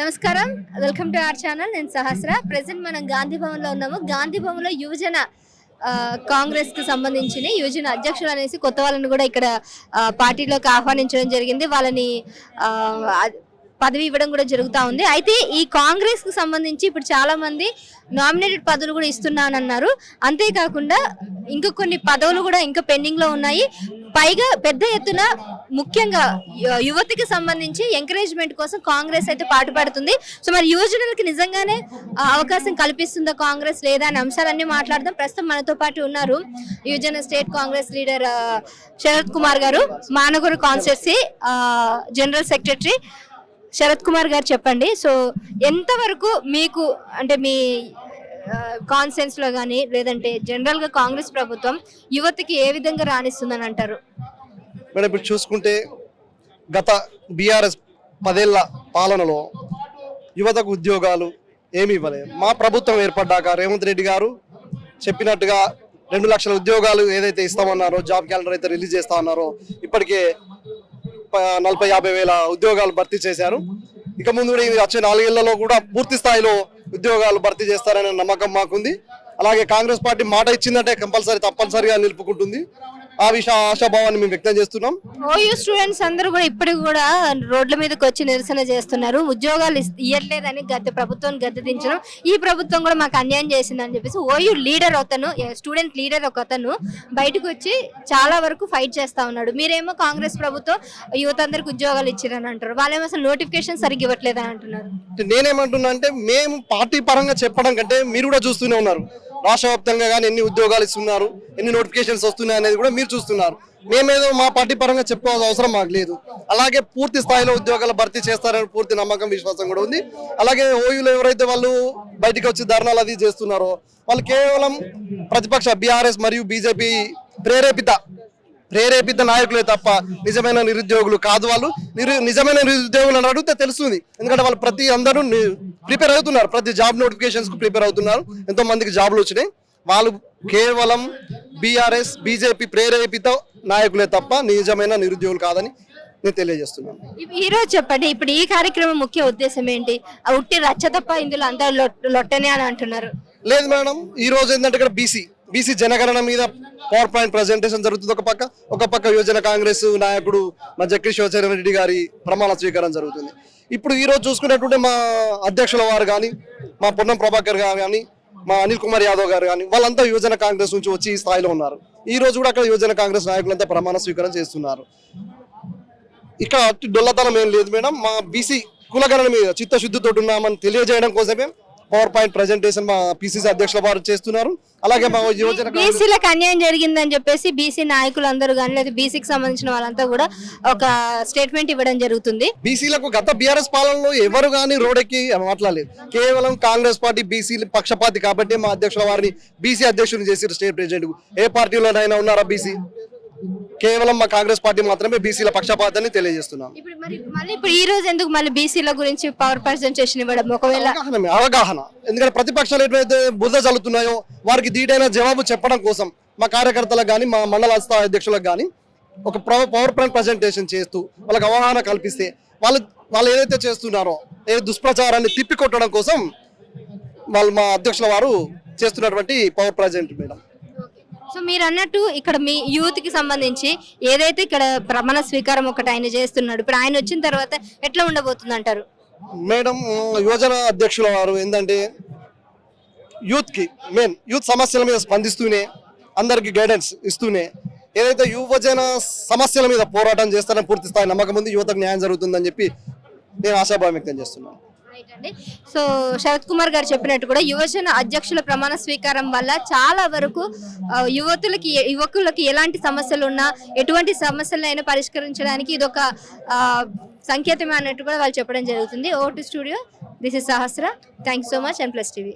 నమస్కారం, welcome to our channel. నేను సహస్ర. Present మనం గాంధీ భవన్ లో ఉన్నాము. గాంధీ భవన్ లో యువజన కాంగ్రెస్ కు సంబంధించిన యువజన అధ్యక్షులు అనేసి కొత్త వాళ్ళని కూడా ఇక్కడ పార్టీలోకి ఆహ్వానించడం జరిగింది. వాళ్ళని పదవి ఇవ్వడం కూడా జరుగుతూ ఉంది. అయితే ఈ కాంగ్రెస్ కు సంబంధించి ఇప్పుడు చాలా మంది నామినేటెడ్ పదవులు కూడా ఇస్తున్నానన్నారు. అంతేకాకుండా ఇంకా కొన్ని పదవులు కూడా ఇంకా పెండింగ్ లో ఉన్నాయి. పైగా పెద్ద ఎత్తున ముఖ్యంగా యువతకి సంబంధించి ఎంకరేజ్మెంట్ కోసం కాంగ్రెస్ అయితే పాటుపడుతుంది. సో మరి యువజనులకి నిజంగానే అవకాశం కల్పిస్తుందా కాంగ్రెస్ లేదా అనే అంశాలన్నీ మాట్లాడదాం. ప్రస్తుతం మనతో పాటు ఉన్నారు యువజన state Congress leader Sharath Kumar garu, Managuru constituency general secretary. Sharath Kumar garu, చెప్పండి. సో ఎంతవరకు మీకు అంటే మీ కాన్సెన్స్ లో కానీ లేదంటే జనరల్ గా కాంగ్రెస్ ప్రభుత్వం యువతకి ఏ విధంగా రాణిస్తుందని అంటారు? మేడం, ఇప్పుడు చూసుకుంటే గత బీఆర్ఎస్ 10 ఏళ్ల పాలనలో యువతకు ఉద్యోగాలు ఏమి ఇవ్వలేదు. మా ప్రభుత్వం ఏర్పడ్డాక రేవంత్ రెడ్డి గారు చెప్పినట్టుగా 2 లక్షల ఉద్యోగాలు ఏదైతే ఇస్తామన్నారో, జాబ్ క్యాలెండర్ అయితే రిలీజ్ చేస్తా అన్నారో, ఇప్పటికే 40-50 వేల ఉద్యోగాలు భర్తీ చేశారు. ఇక ముందు కూడా వచ్చే 4 ఏళ్లలో కూడా పూర్తి స్థాయిలో ఉద్యోగాలు భర్తీ చేస్తారనే నమ్మకం మాకుంది. అలాగే కాంగ్రెస్ పార్టీ మాట ఇచ్చిందంటే తప్పనిసరిగా నిలుపుకుంటుంది. ఆ ఆశాభావాన్ని మేము వ్యక్తం చేస్తున్నాం. ఓయూ స్టూడెంట్స్ అందరూ కూడా ఇప్పటికి కూడా రోడ్ల మీదకి వచ్చి నిరసన చేస్తున్నారు. ఉద్యోగాలు ఇవ్వట్లేదని ప్రభుత్వం గద్దెదించడం, ఈ ప్రభుత్వం కూడా మాకు అన్యాయం చేసిందని చెప్పేసి ఓయూ లీడర్ ఒకతను, స్టూడెంట్ లీడర్ ఒకతను బయటకు వచ్చి చాలా వరకు ఫైట్ చేస్తా ఉన్నాడు. మీరేమో కాంగ్రెస్ ప్రభుత్వం యువత అందరికి ఉద్యోగాలు ఇచ్చిరని అంటారు, వాళ్ళేమో అసలు నోటిఫికేషన్ సరిగ్గా ఇవ్వట్లేదని అంటున్నారు. నేనేమంటున్నా అంటే, మేము పార్టీ పరంగా చెప్పడం కంటే మీరు కూడా చూస్తూనే ఉన్నారు. రాష్ట్ర వ్యాప్తంగా కానీ ఎన్ని ఉద్యోగాలు ఇస్తున్నారు, ఎన్ని నోటిఫికేషన్స్ వస్తున్నాయి అనేది కూడా మీరు చూస్తున్నారు. మేమేదో మా పార్టీ పరంగా చెప్పుకోవాల్సిన అవసరం మాకు లేదు. అలాగే పూర్తి స్థాయిలో ఉద్యోగాలు భర్తీ చేస్తారని పూర్తి నమ్మకం, విశ్వాసం కూడా ఉంది. అలాగే ఓయూలో ఎవరైతే వాళ్ళు బయటికి వచ్చి ధర్నాలు అది చేస్తున్నారో, వాళ్ళు కేవలం ప్రతిపక్ష బీఆర్ఎస్ మరియు బీజేపీ ప్రేరేపిత నాయకులే తప్ప నిజమైన నిరుద్యోగులు కాదు. వాళ్ళు నిజమైన నిరుద్యోగులు అని అడిగితే తెలుస్తుంది. ఎందుకంటే వాళ్ళు అందరూ ప్రిపేర్ అవుతున్నారు, ప్రతి జాబ్ నోటిఫికేషన్స్ కు ప్రిపేర్ అవుతున్నారు. ఎంతో మందికి జాబులు వచ్చినాయి. వాళ్ళు కేవలం బీఆర్ఎస్ బీజేపీ ప్రేరేపిత నాయకులే తప్ప నిజమైన నిరుద్యోగులు కాదని నేను తెలియజేస్తున్నాను. ఈ రోజు చెప్పండి, ఇప్పుడు ఈ కార్యక్రమం ముఖ్య ఉద్దేశం ఏంటి? ఉట్టి రచ్చ తప్ప ఇందులో అందరూ లొట్టనే అని అంటున్నారు. లేదు మేడం, ఈ రోజు ఏంటంటే ఇక్కడ బీసీ జనగణన మీద పవర్ పాయింట్ ప్రజెంటేషన్ జరుగుతుంది. ఒక పక్క యువజన కాంగ్రెస్ నాయకుడు మా జగదీశ్వర్ రెడ్డి గారి ప్రమాణ స్వీకారం జరుగుతుంది. ఇప్పుడు ఈ రోజు చూసుకున్నట్టుంటే మా అధ్యక్షుల వారు కానీ, మా పొన్నం ప్రభాకర్ గారు కానీ, మా అనిల్ కుమార్ యాదవ్ గారు కానీ, వాళ్ళంతా యువజన కాంగ్రెస్ నుంచి వచ్చి ఈ స్థాయిలో ఉన్నారు. ఈ రోజు కూడా అక్కడ యువజన కాంగ్రెస్ నాయకులంతా ప్రమాణ స్వీకారం చేస్తున్నారు. ఇక్కడ డొల్లతనం ఏం లేదు మేడం. మా బీసీ కులగణన మీద చిత్తశుద్ధితో ఉన్నామని తెలియజేయడం కోసమే పవర్ పాయింట్ ప్రెజెంటేషన్ మా పిసిసి అధ్యక్షుల వారు చేస్తున్నారు. అలాగే మా యువజన బీసీలకు అన్యాయం జరిగిందని చెప్పేసి బీసీ నాయకులు అందరూ కానీ లేదా బీసీకి సంబంధించిన వాళ్ళంతా కూడా ఒక స్టేట్మెంట్ ఇవ్వడం జరుగుతుంది. బీసీలకు గత బీఆర్ఎస్ పాలనలో ఎవరు కానీ రోడ్డెక్కి మాట్లాడలేదు. కేవలం కాంగ్రెస్ పార్టీ బీసీ పక్షపాతి కాబట్టి మా అధ్యక్షుల వారిని బీసీ అధ్యక్షులు చేసి స్టేట్ ప్రెసిడెంట్. ఏ పార్టీలోనైనా ఉన్నారా బీసీ? కేవలం మా కాంగ్రెస్ పార్టీ మాత్రమే బీసీల పక్షపాతాన్ని తెలియజేస్తున్నాం. ఇప్పుడు ఈ రోజు ఎందుకు మళ్ళీ బీసీల గురించి పవర్ ప్రజెంటేషన్ ఇవ్వడం? ఒకవేళ అవగాహన, ఎందుకంటే ప్రతిపక్షాలు ఎటువైతే బురద చల్లుతున్నాయో వారికి ధీటైన జవాబు చెప్పడం కోసం మా కార్యకర్తలకు కానీ, మా మండల స్థాయి అధ్యక్షులకు కానీ ఒక పవర్ పాయింట్ ప్రజెంటేషన్ చేస్తూ వాళ్ళకి అవగాహన కల్పిస్తే వాళ్ళు ఏదైతే చేస్తున్నారో ఏ దుష్ప్రచారాన్ని తిప్పికొట్టడం కోసం మా అధ్యక్షుల వారు చేస్తున్నటువంటి పవర్ ప్రజెంట్ మేడం. సో మీరు అన్నట్టు ఇక్కడ మీ యూత్ కి సంబంధించి ఏదైతే ఇక్కడ ప్రమాణ స్వీకారం ఒకటి ఆయన చేస్తున్నాడు, ఇప్పుడు ఆయన వచ్చిన తర్వాత ఎట్లా ఉండబోతుంది అంటారు? మేడం, యువజన అధ్యక్షుల వారు ఏంటంటే యూత్ సమస్యల మీద స్పందిస్తూనే, అందరికి గైడెన్స్ ఇస్తూనే, ఏదైతే యువజన సమస్యల మీద పోరాటం చేస్తారని పూర్తి స్థాయి నమ్మకం ఉంది. యువతకు న్యాయం జరుగుతుందని చెప్పి నేను ఆశాభావం వ్యక్తం చేస్తున్నాను. సో శరత్ కుమార్ గారు చెప్పినట్టు కూడా యువజన అధ్యక్షుల ప్రమాణ స్వీకారం వల్ల చాలా వరకు యువకులకి ఎలాంటి సమస్యలు ఉన్నా, ఎటువంటి సమస్యలైనా పరిష్కరించడానికి ఇదొక సంకేతమే అన్నట్టు కూడా వాళ్ళు చెప్పడం జరుగుతుంది. Over to studio, this is Sahasra. Thank you so much and plus TV.